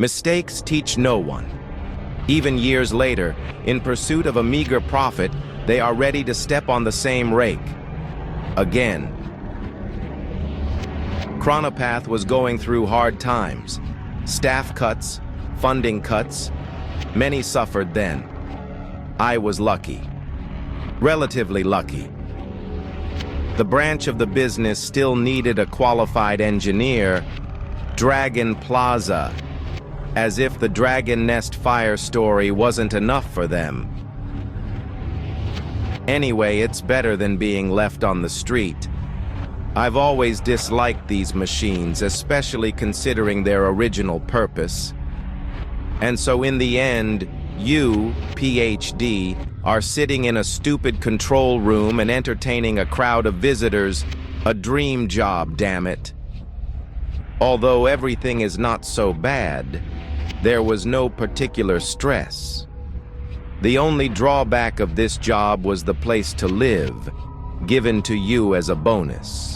Mistakes teach no one. Even years later, in pursuit of a meager profit, they are ready to step on the same rake. Again. Chronopath was going through hard times. Staff cuts, funding cuts. Many suffered then. I was lucky. Relatively lucky. The branch of the business still needed a qualified engineer. Dragon Plaza. As if the Dragon Nest fire story wasn't enough for them. Anyway, it's better than being left on the street. I've always disliked these machines, especially considering their original purpose. And so in the end, you, PhD, are sitting in a stupid control room and entertaining a crowd of visitors. A dream job, damn it. Although everything is not so bad, there was no particular stress. The only drawback of this job was the place to live, given to you as a bonus.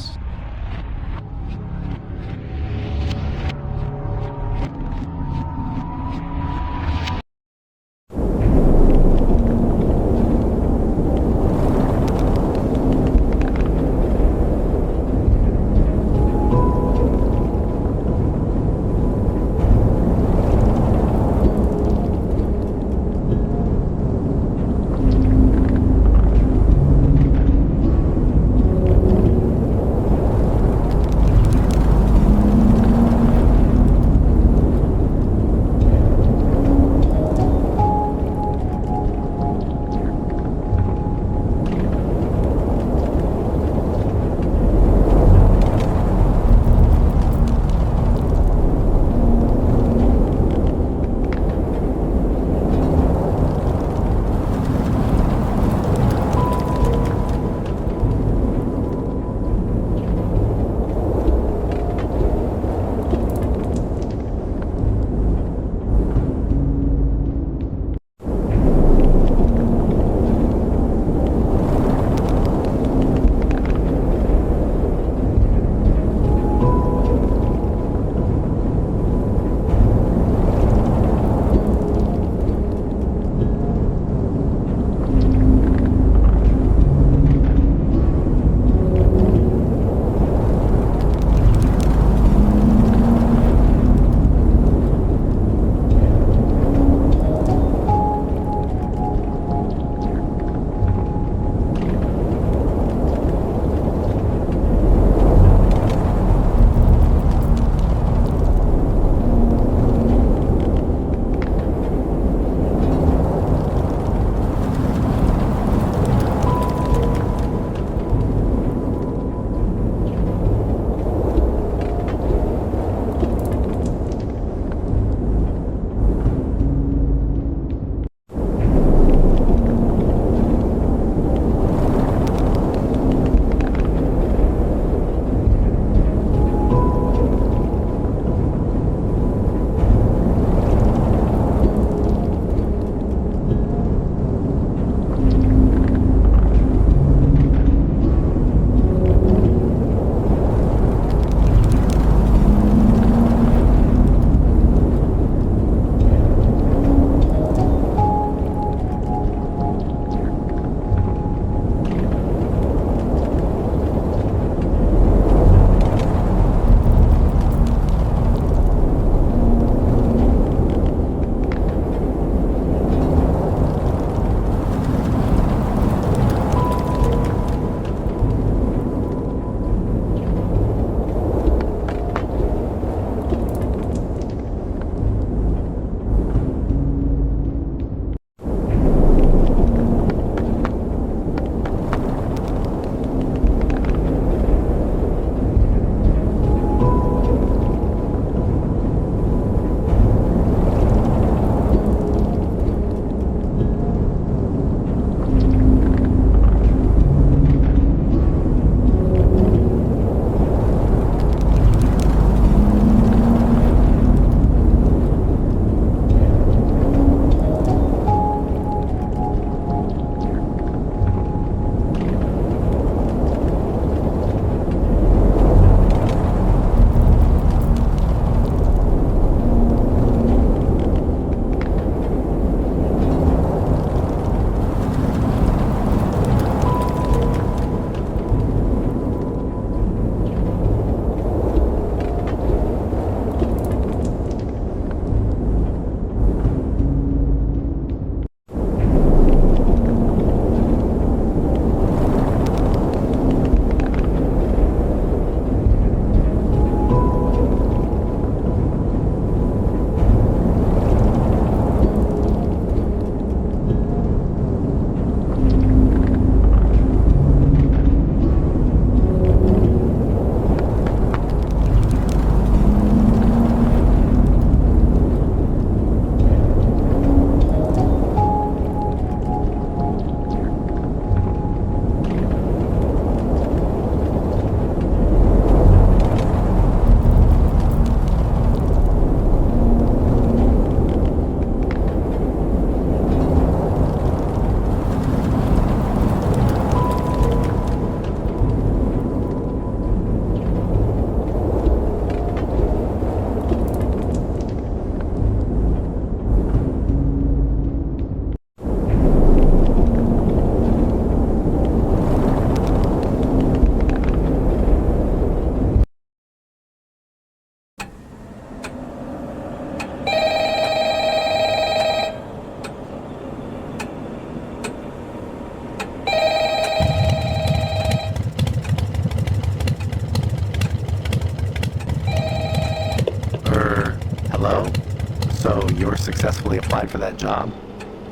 successfully applied for that job?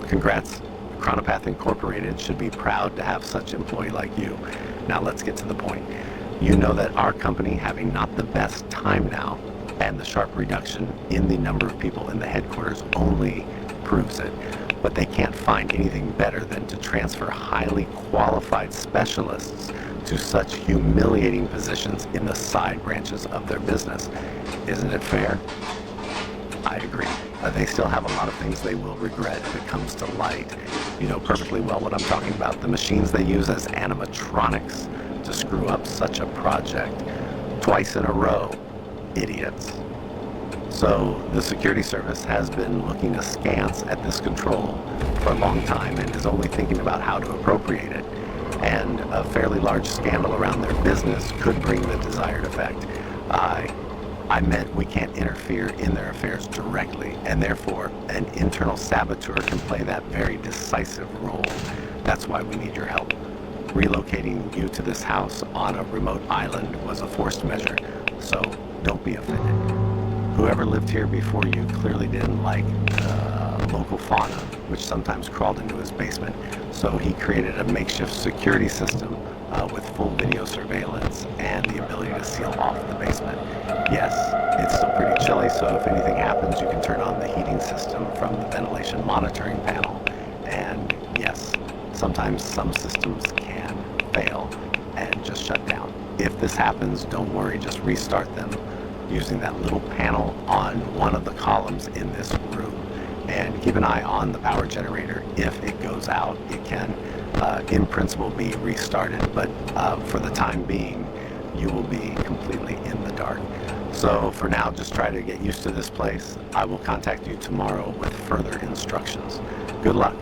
Congrats. Chronopath Incorporated should be proud to have such an employee like you. Now let's get to the point. You know that our company having not the best time now, and the sharp reduction in the number of people in the headquarters only proves it. But they can't find anything better than to transfer highly qualified specialists to such humiliating positions in the side branches of their business. Isn't it fair? I agree. They still have a lot of things they will regret if it comes to light. You know perfectly well what I'm talking about. The machines they use as animatronics to screw up such a project. Twice in a row. Idiots. So the security service has been looking askance at this control for a long time and is only thinking about how to appropriate it. And a fairly large scandal around their business could bring the desired effect. I meant we can't interfere in their affairs directly, and therefore an internal saboteur can play that very decisive role. That's why we need your help. Relocating you to this house on a remote island was a forced measure, so don't be offended. Whoever lived here before you clearly didn't like local fauna, which sometimes crawled into his basement, so he created a makeshift security system with full video surveillance and the ability to seal off the basement. Yes, it's still pretty chilly, so if anything happens, you can turn on the heating system from the ventilation monitoring panel. And yes, sometimes some systems can fail and just shut down. If this happens, don't worry, just restart them using that little panel on one of the columns in this room. And keep an eye on the power generator. If it goes out, it can, in principle, be restarted. But for the time being, you will be completely in the dark. So for now, just try to get used to this place. I will contact you tomorrow with further instructions. Good luck.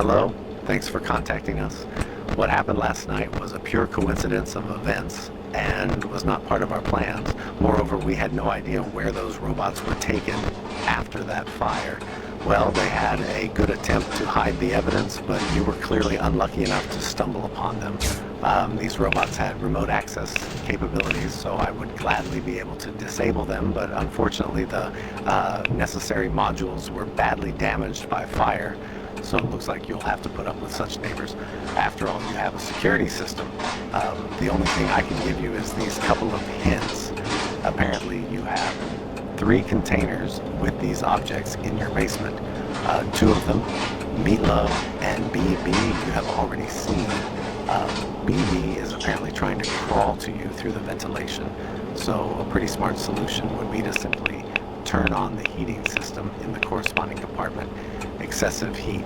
Hello, thanks for contacting us. What happened last night was a pure coincidence of events and was not part of our plans. Moreover, we had no idea where those robots were taken after that fire. Well, they had a good attempt to hide the evidence, but you were clearly unlucky enough to stumble upon them. These robots had remote access capabilities, so I would gladly be able to disable them, but unfortunately the necessary modules were badly damaged by fire, so it looks like you'll have to put up with such neighbors. After all, you have a security system. The only thing I can give you is these couple of hints. Apparently you have 3 containers with these objects in your basement. 2 of them, Meatloaf and BB, you have already seen. BB is apparently trying to crawl to you through the ventilation, so a pretty smart solution would be to simply turn on the heating system in the corresponding compartment. Excessive heat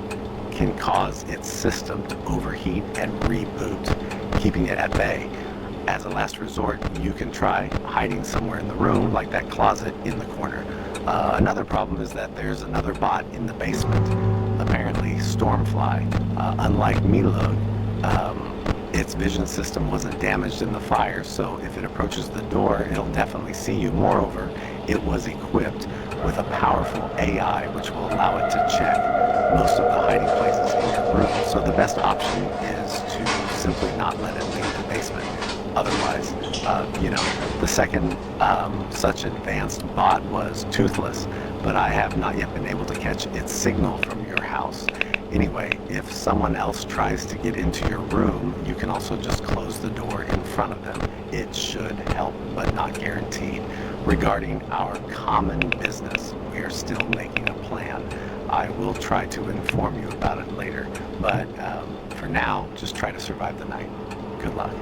can cause its system to overheat and reboot, keeping it at bay. As a last resort, you can try hiding somewhere in the room, like that closet in the corner. Another problem is that there's another bot in the basement, apparently Stormfly. Unlike Milog, its vision system wasn't damaged in the fire, so if it approaches the door, it'll definitely see you. Moreover, it was equipped with a powerful AI which will allow it to check most of the hiding places in your room. So the best option is to simply not let it leave the basement. Otherwise, the second such advanced bot was Toothless, but I have not yet been able to catch its signal from your house. Anyway, if someone else tries to get into your room, you can also just close the door in front of them. It should help, but not guaranteed. Regarding our common business, we are still making a plan. I will try to inform you about it later, but for now, just try to survive the night. Good luck.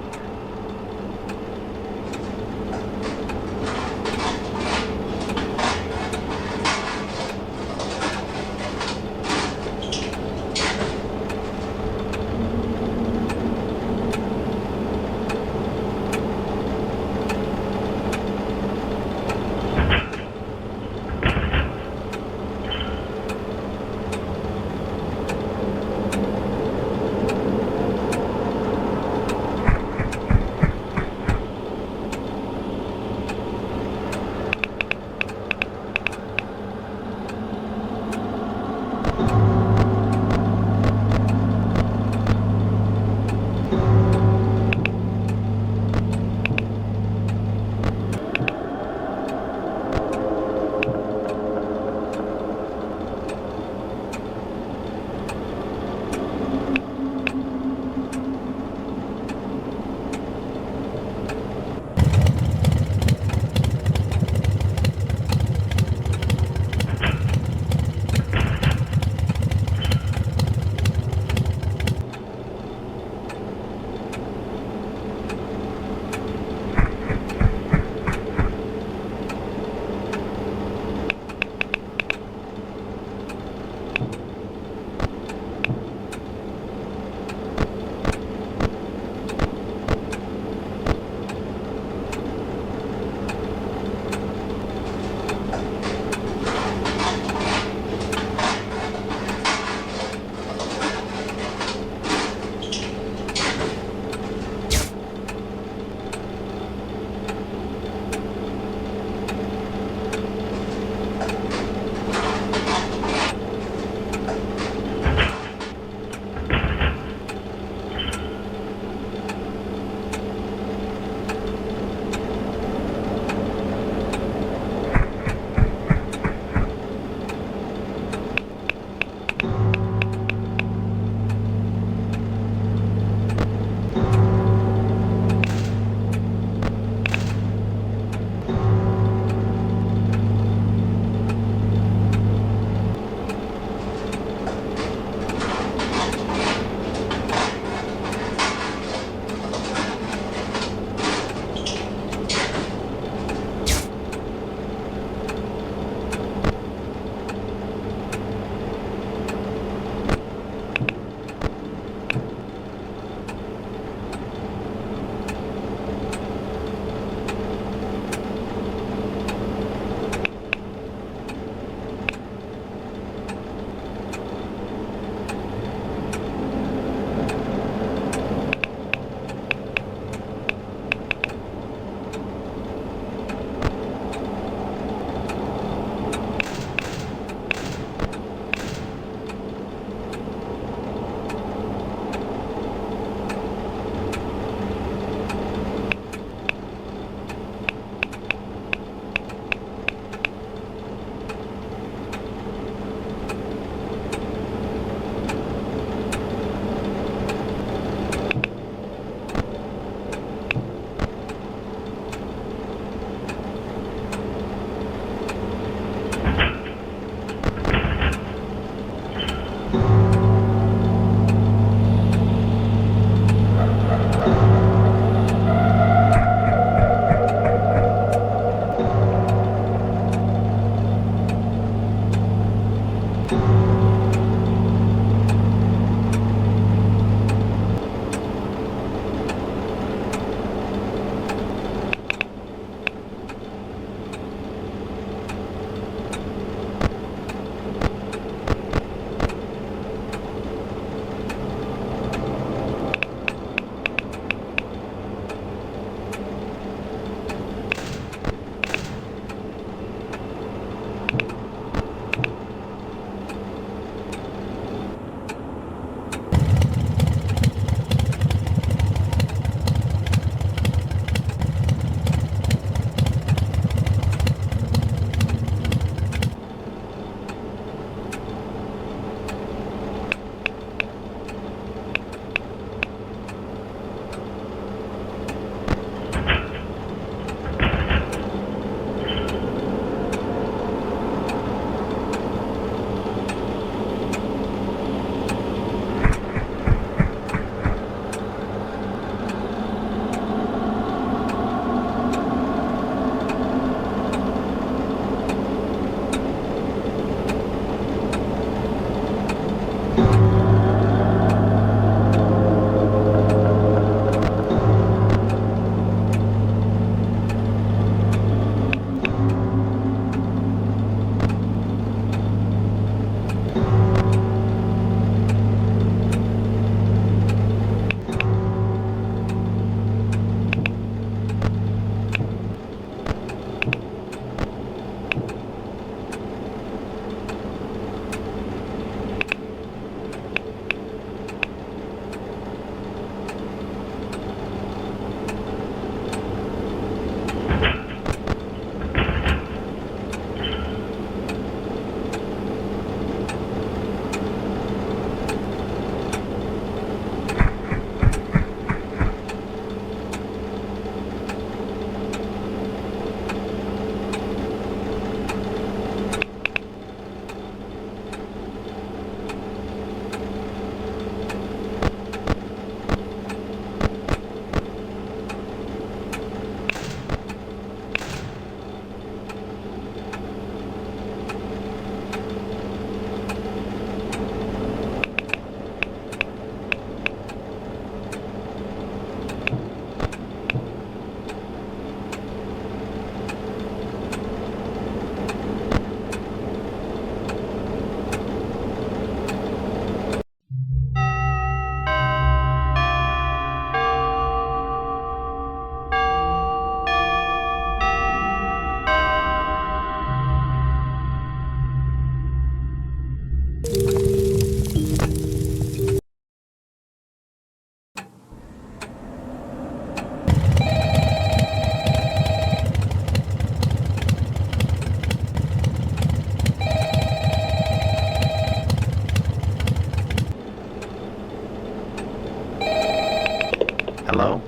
Hello?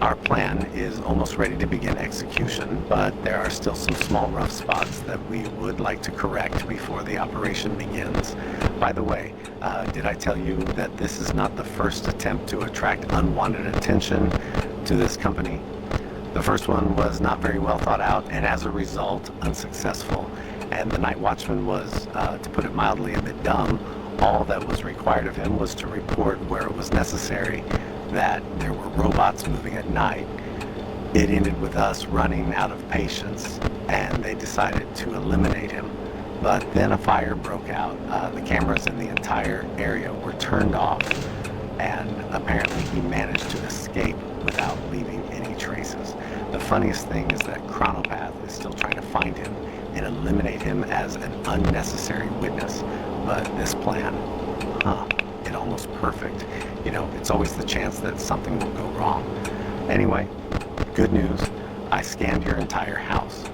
Our plan is almost ready to begin execution, but there are still some small rough spots that we would like to correct before the operation begins. By the way, did I tell you that this is not the first attempt to attract unwanted attention to this company? The first one was not very well thought out, and as a result, unsuccessful. And the night watchman was, to put it mildly, a bit dumb. All that was required of him was to report where it was necessary that there were robots moving at night. It ended with us running out of patience, and they decided to eliminate him. But then a fire broke out. The cameras in the entire area were turned off, and apparently he managed to escape without leaving any traces. The funniest thing is that Chronopath is still trying to find him and eliminate him as an unnecessary witness. But this plan, it's almost perfect. You know, it's always the chance that something will go wrong. Anyway, good news, I scanned your entire house.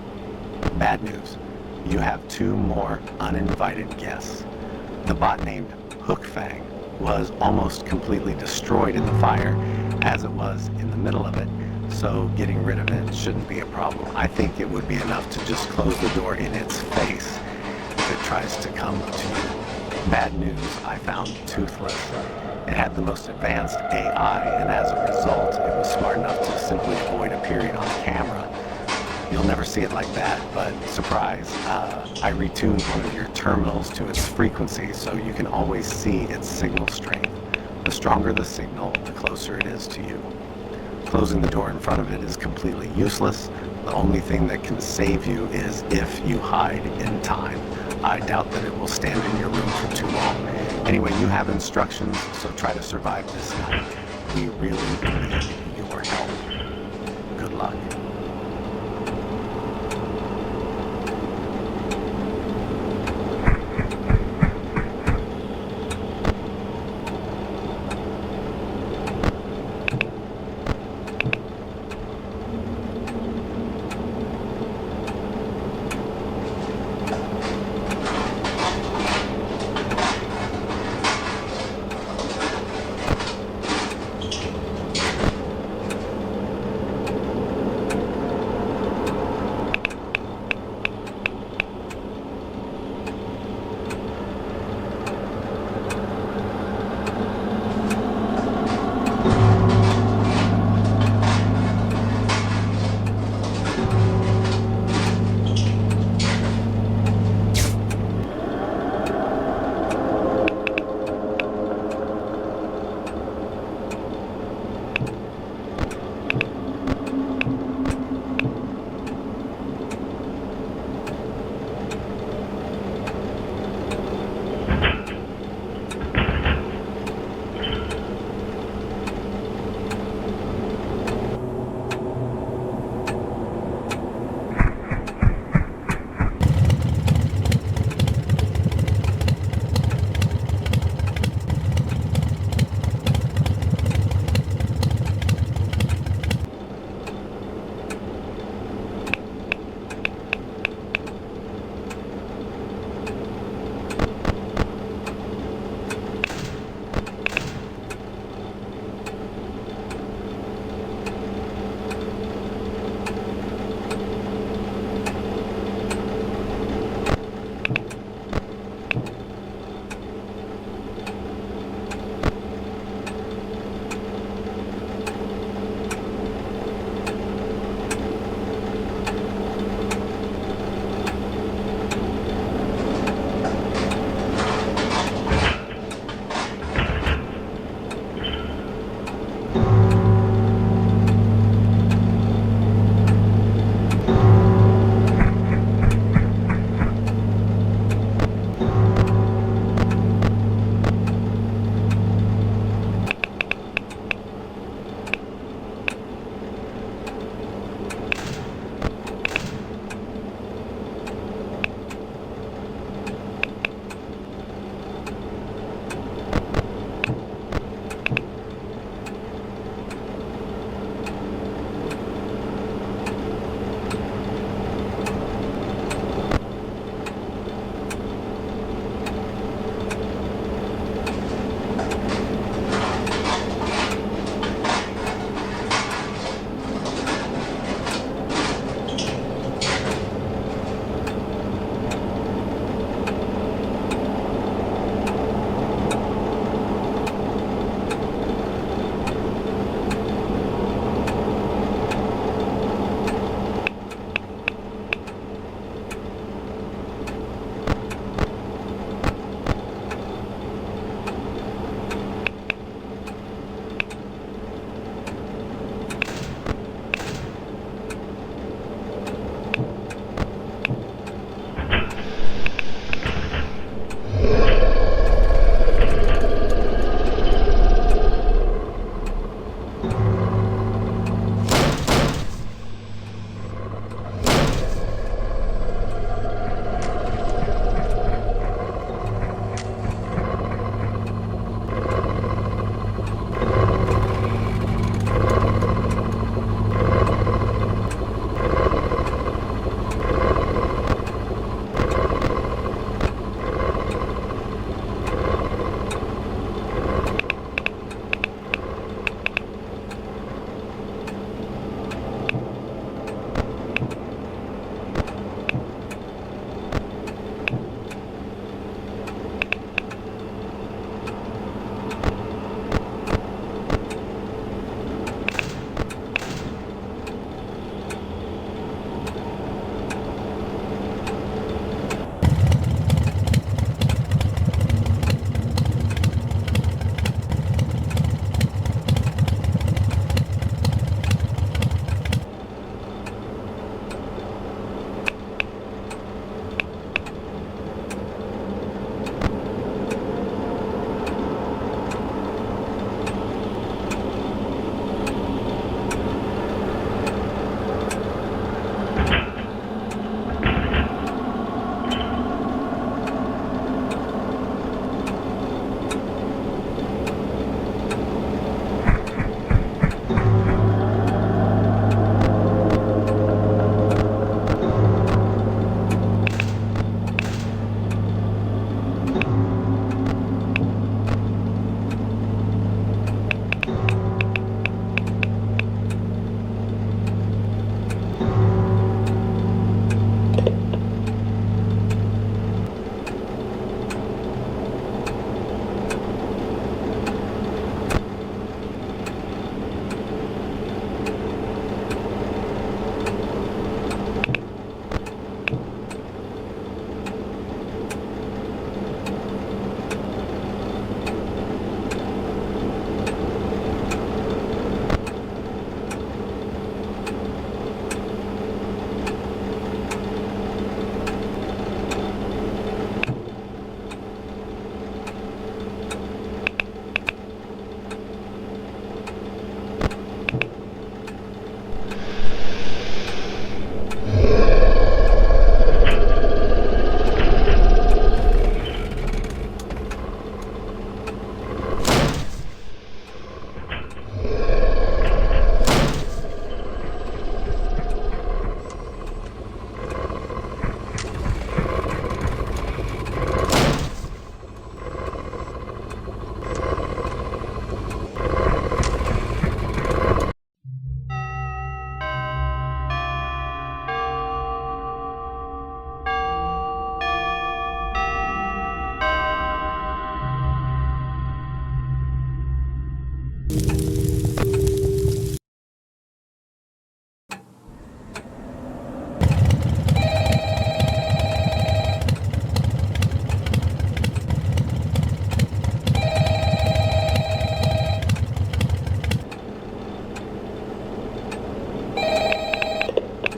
Bad news, you have 2 more uninvited guests. The bot named Hookfang was almost completely destroyed in the fire, as it was in the middle of it, so getting rid of it shouldn't be a problem. I think it would be enough to just close the door in its face if it tries to come to you. Bad news, I found Toothless. It had the most advanced AI, and as a result, it was smart enough to simply avoid appearing on camera. You'll never see it like that, but surprise, I retuned one of your terminals to its frequency so you can always see its signal strength. The stronger the signal, the closer it is to you. Closing the door in front of it is completely useless. The only thing that can save you is if you hide in time. I doubt that it will stand in your room for too long. Anyway, you have instructions, so try to survive this night. We really need your help. Good luck.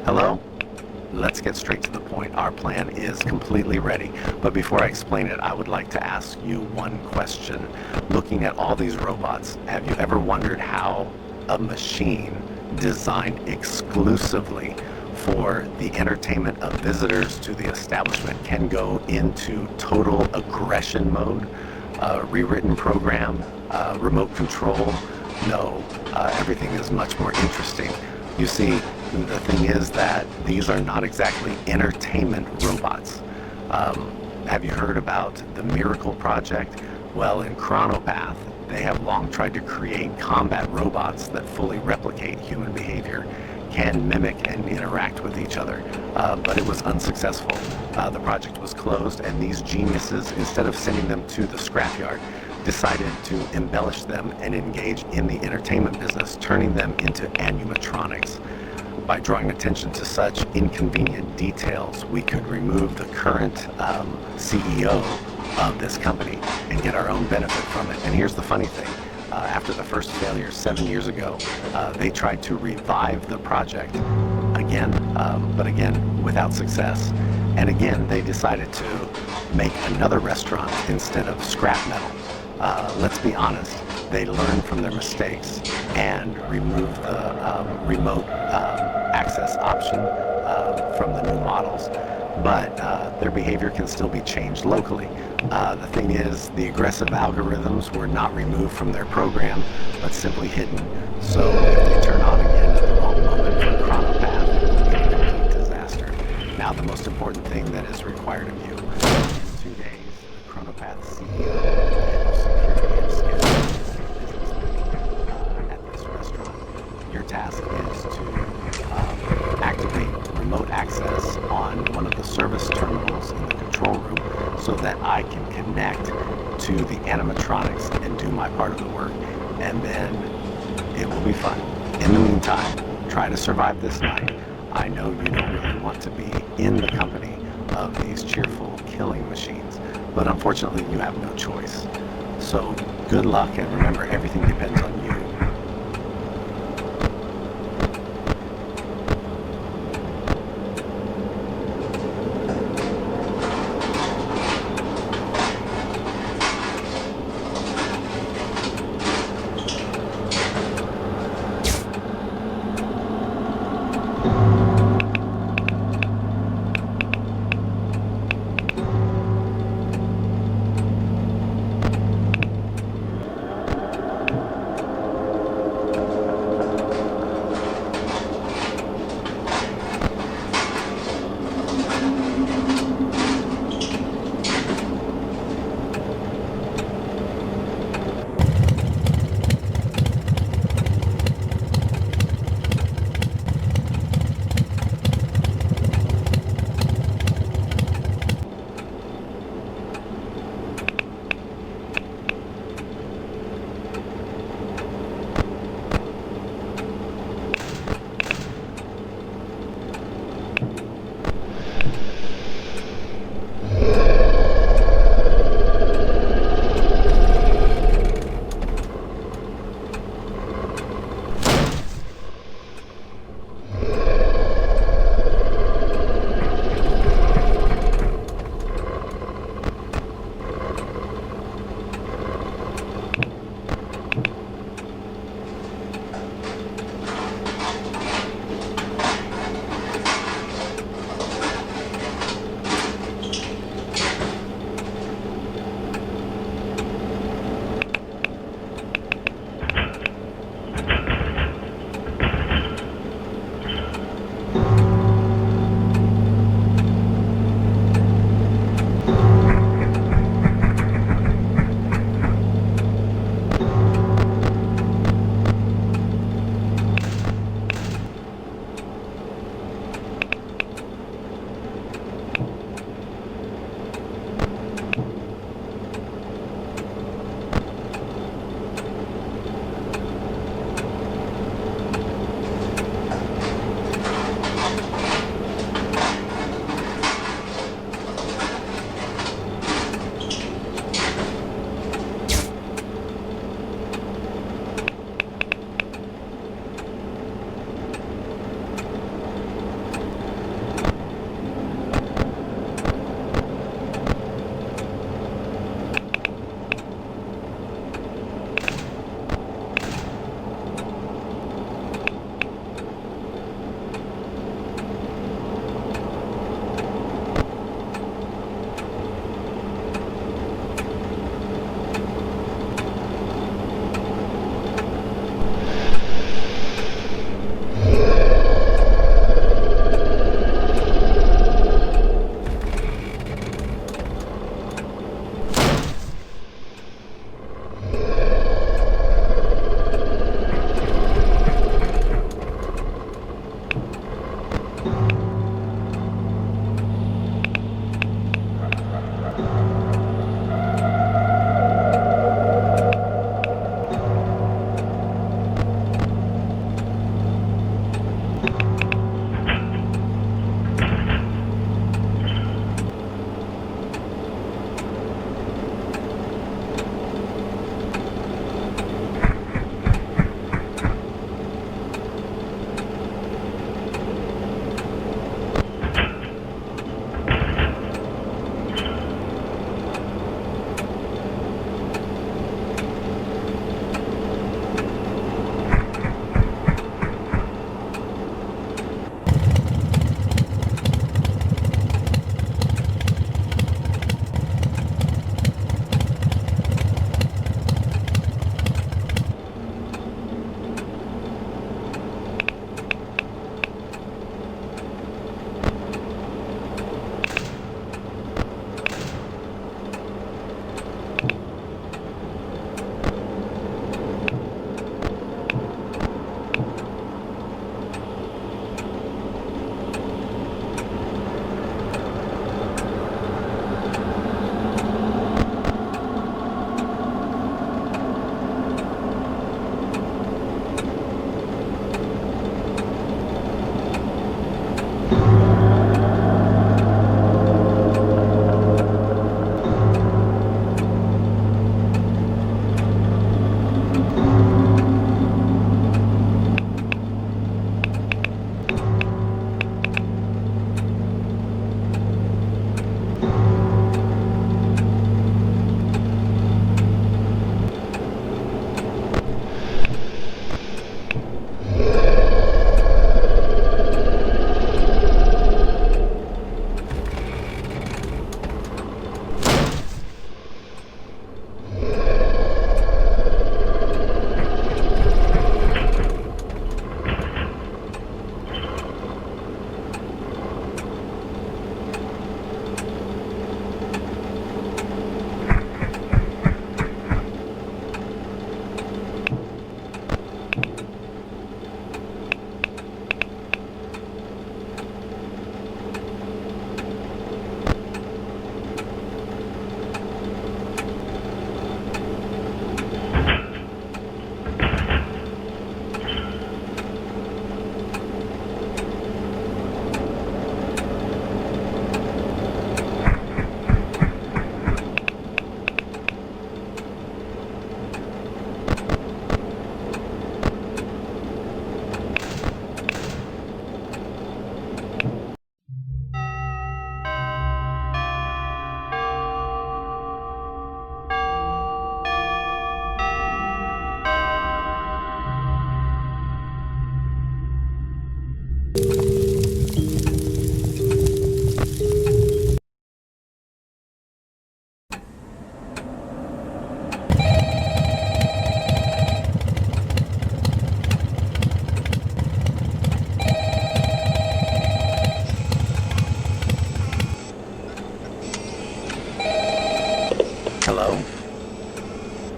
Hello? Let's get straight to the point. Our plan is completely ready. But before I explain it, I would like to ask you one question. Looking at all these robots, have you ever wondered how a machine designed exclusively for the entertainment of visitors to the establishment can go into total aggression mode, rewritten program, remote control? No, everything is much more interesting. You see, the thing is that these are not exactly entertainment robots. Have you heard about the Miracle Project? Well, in Chronopath, they have long tried to create combat robots that fully replicate human behavior, can mimic and interact with each other, but it was unsuccessful. The project was closed, and these geniuses, instead of sending them to the scrapyard, decided to embellish them and engage in the entertainment business, turning them into animatronics. By drawing attention to such inconvenient details, we could remove the current CEO of this company and get our own benefit from it. And here's the funny thing. After the first failure 7 years ago, they tried to revive the project again, but again, without success. And again, they decided to make another restaurant instead of scrap metal. Let's be honest, they learned from their mistakes and removed the remote access option from the new models. But their behavior can still be changed locally. The thing is, the aggressive algorithms were not removed from their program, but simply hidden. So if they turn on again at the wrong moment for Chronopath, it will be a complete disaster. Now, the most important thing that is required of you. In 2 days, the Chronopath CEO and security and scheduled business meeting at this restaurant. Your task is to activate remote access on one of the service terminals in the control room so that I can connect to the animatronics and do my part of the work. And then it will be fun. In the meantime, try to survive this night. I know you don't really want to be in the company of these cheerful killing machines, but unfortunately you have no choice. So good luck, and remember, everything depends on you.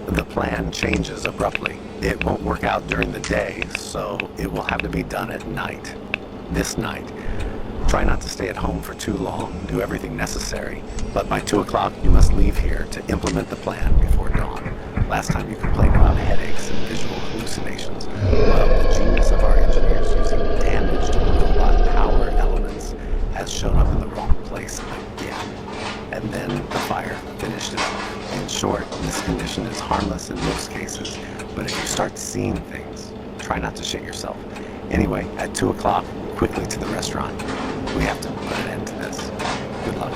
The plan changes abruptly. It won't work out during the day, so it will have to be done at night. This night. Try not to stay at home for too long. Do everything necessary. But by 2 o'clock, you must leave here to implement the plan before dawn. Last time you complained about headaches and visual hallucinations. Well, the genius of our engineers using damaged robot power elements has shown up in the wrong place again. And then the fire finished it off. In short, this condition is harmless in most cases, but if you start seeing things, try not to shit yourself. Anyway, at 2 o'clock, quickly to the restaurant. We have to put an end to this. Good luck.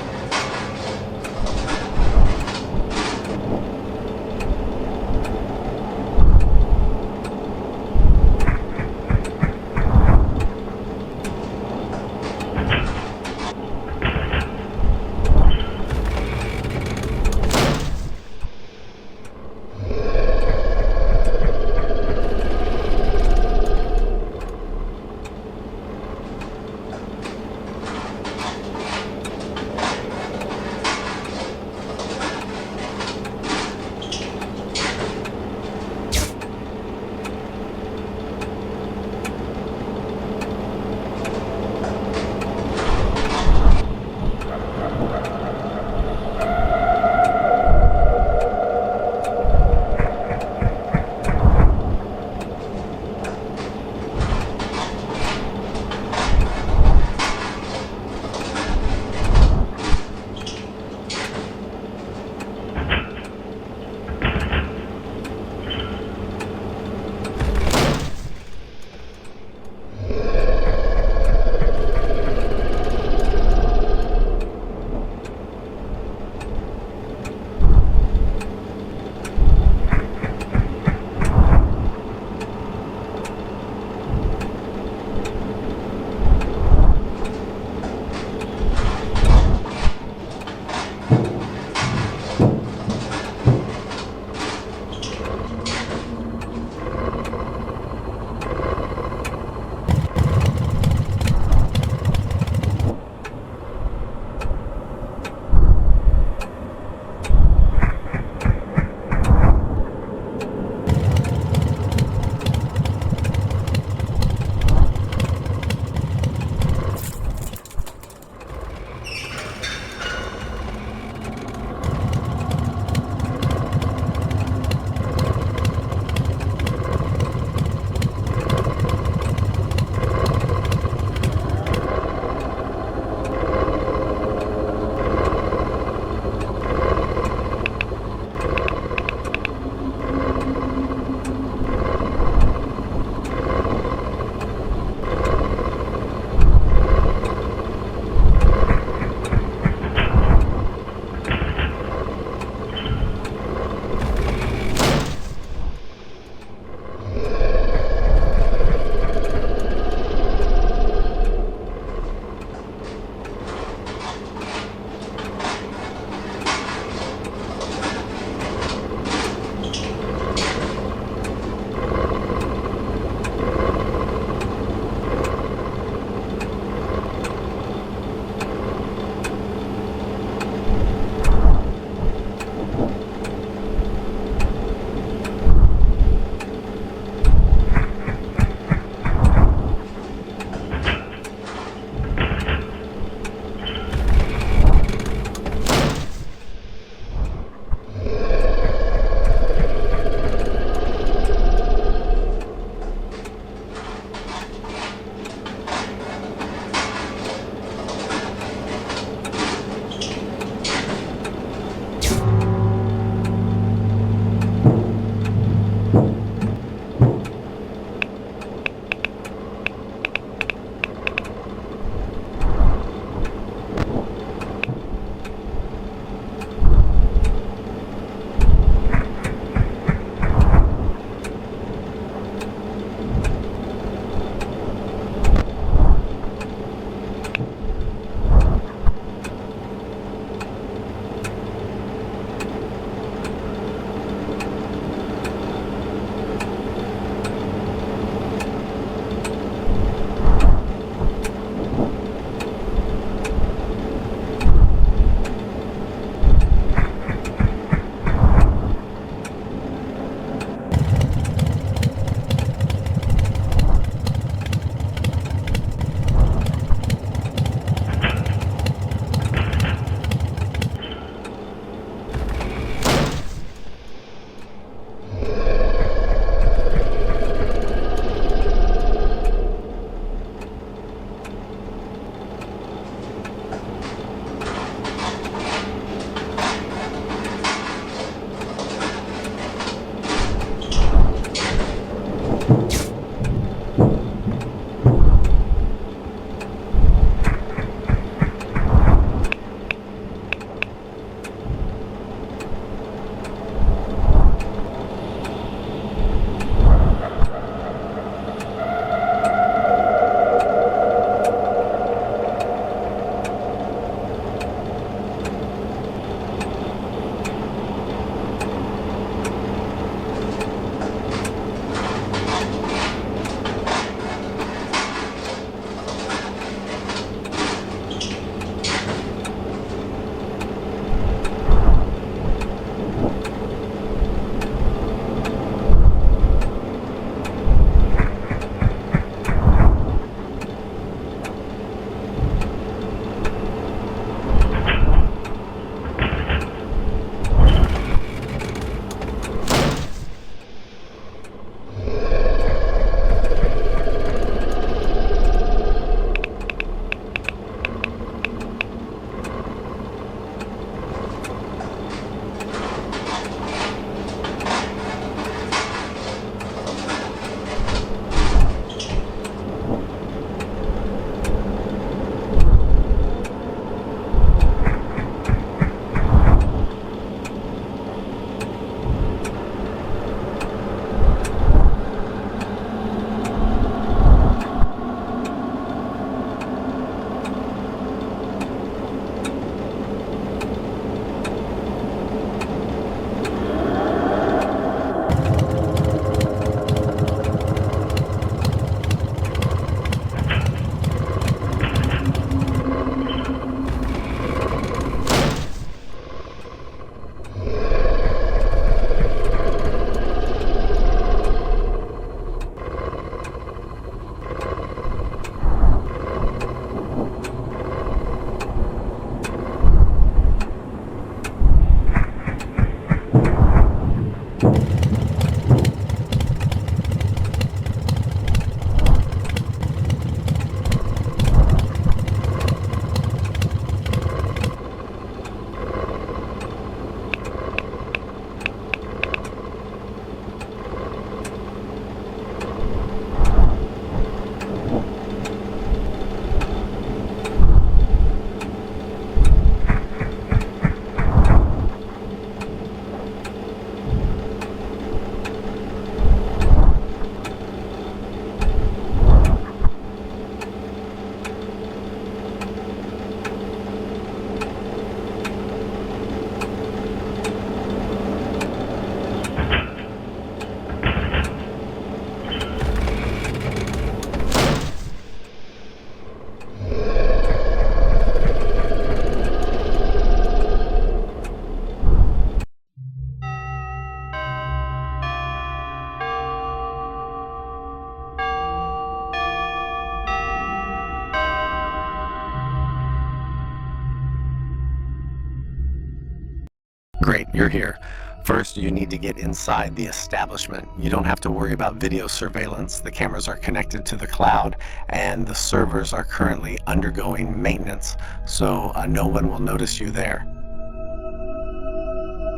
you're here. First, you need to get inside the establishment. You don't have to worry about video surveillance. The cameras are connected to the cloud, and the servers are currently undergoing maintenance, so no one will notice you there.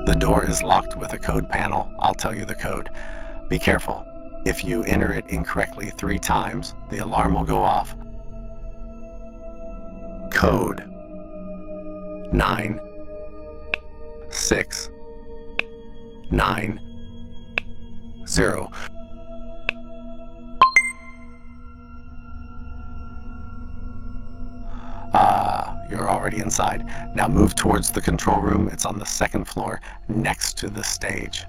The door is locked with a code panel. I'll tell you the code. Be careful. If you enter it incorrectly 3 times, the alarm will go off. Code 9 6 9 0. You're already inside. Now move towards the control room. It's on the 2nd floor, next to the stage.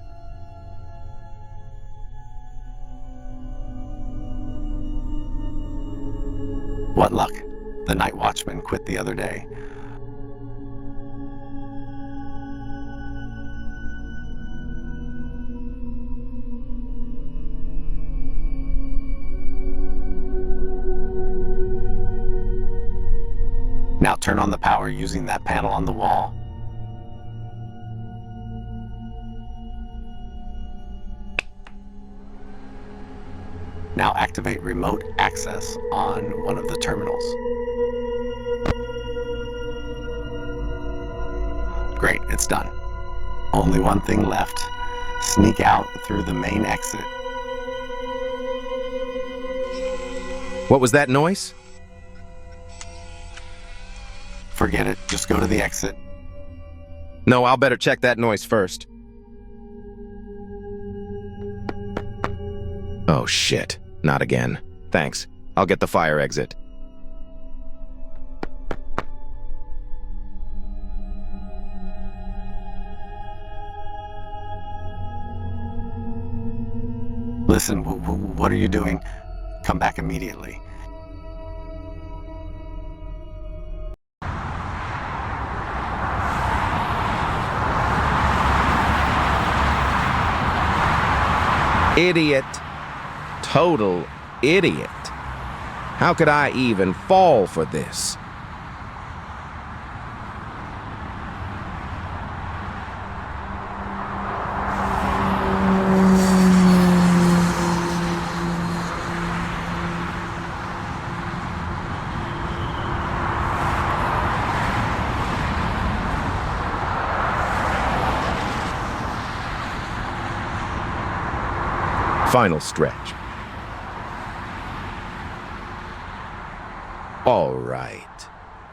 What luck? The night watchman quit the other day. Now turn on the power using that panel on the wall. Now activate remote access on one of the terminals. Great, it's done. Only one thing left. Sneak out through the main exit. What was that noise? Forget it, just go to the exit. No, I'll better check that noise first. Oh shit, not again. Thanks, I'll get the fire exit. Listen, what are you doing? Come back immediately. Idiot. Total idiot. How could I even fall for this? Final stretch. All right.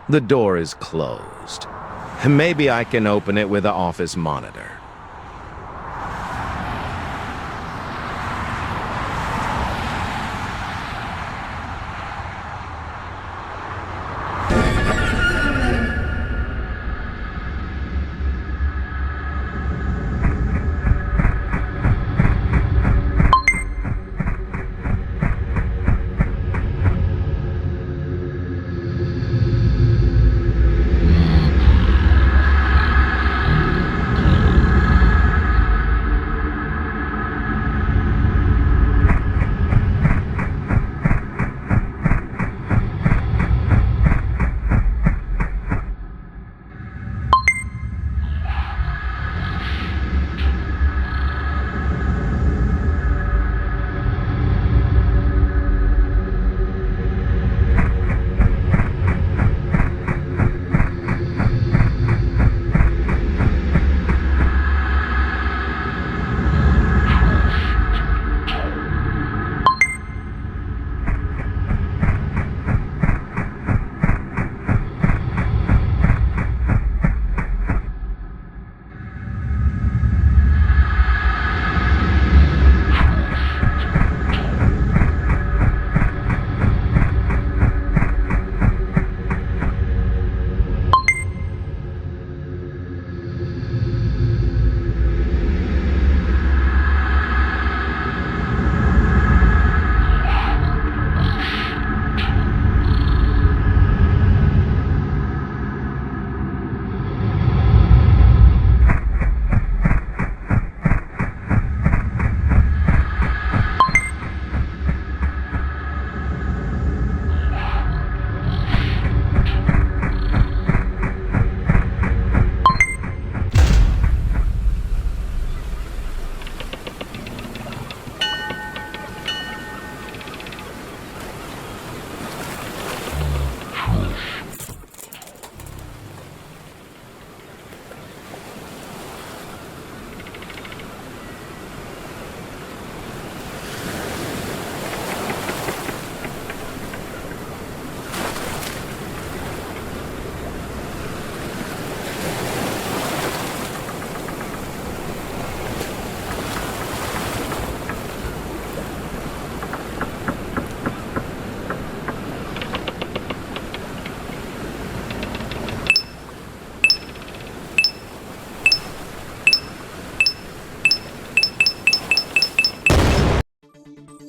The door is closed. Maybe I can open it with an office monitor.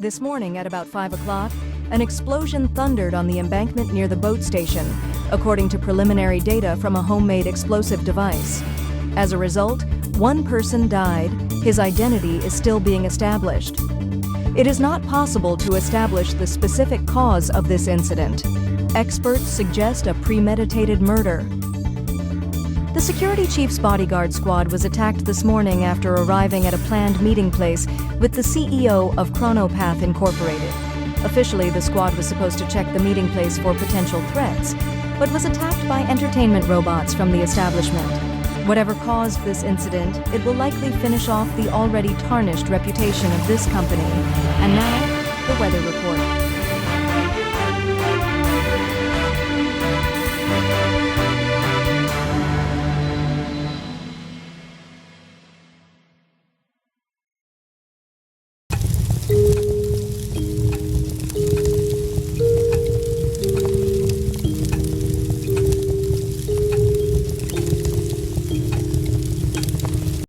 This morning at about 5 o'clock, an explosion thundered on the embankment near the boat station, according to preliminary data from a homemade explosive device. As a result, one person died. His identity is still being established. It is not possible to establish the specific cause of this incident. Experts suggest a premeditated murder. The security chief's bodyguard squad was attacked this morning after arriving at a planned meeting place with the CEO of Chronopath Inc. Officially, the squad was supposed to check the meeting place for potential threats, but was attacked by entertainment robots from the establishment. Whatever caused this incident, it will likely finish off the already tarnished reputation of this company. And now, the weather report.